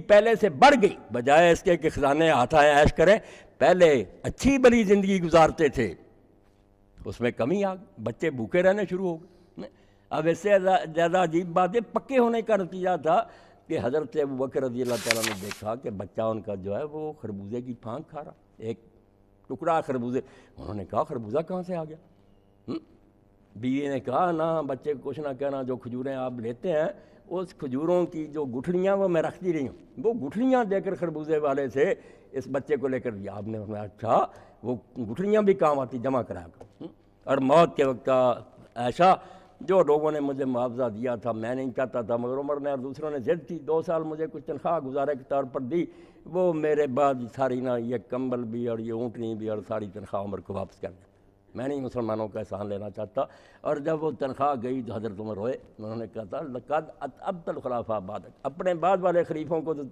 پہلے سے بڑھ گئی، بجائے اس کے کہ خزانے ہاتھ آئے عیش کریں، پہلے اچھی بڑی زندگی گزارتے تھے، اس میں کمی آ گئی، بچے بھوکے رہنے شروع ہو گئے۔ اب اس سے زیادہ عجیب بات ہے، پکے ہونے کا نتیجہ تھا کہ حضرت ابوبکر رضی اللہ تعالیٰ نے دیکھا کہ بچہ ان کا جو ہے وہ خربوزے کی پھانک کھا رہا، ایک ٹکڑا خربوزے، انہوں نے کہا خربوزہ کہاں سے آ گیا؟ بیوی نے کہا نہ بچے کو کچھ نہ کہنا، جو کھجوریں آپ لیتے ہیں اس کھجوروں کی جو گٹھلیاں وہ میں رکھتی رہی ہوں، وہ گٹھلیاں دے کر خربوزے والے سے اس بچے کو لے کر دیا۔ آپ نے فرمایا اچھا وہ گٹھلیاں بھی کام آتی، جمع کرا کر۔ اور موت کے وقت ایسا جو لوگوں نے مجھے معاوضہ دیا تھا میں نہیں چاہتا تھا، مگر عمر نے اور دوسروں نے ضد کی، 2 سال مجھے کچھ تنخواہ گزارے کے طور پر دی، وہ میرے بعد ساری نہ یہ کمبل بھی اور یہ اونٹنی بھی اور ساری تنخواہ عمر کو واپس کر دی۔ میں نہیں مسلمانوں کا احسان لینا چاہتا۔ اور جب وہ تنخواہ گئی تو حضرت عمر روئے، انہوں نے کہا تھا لقد اتعبت الخلفاء بعدک، اپنے بعد والے خلیفوں کو تو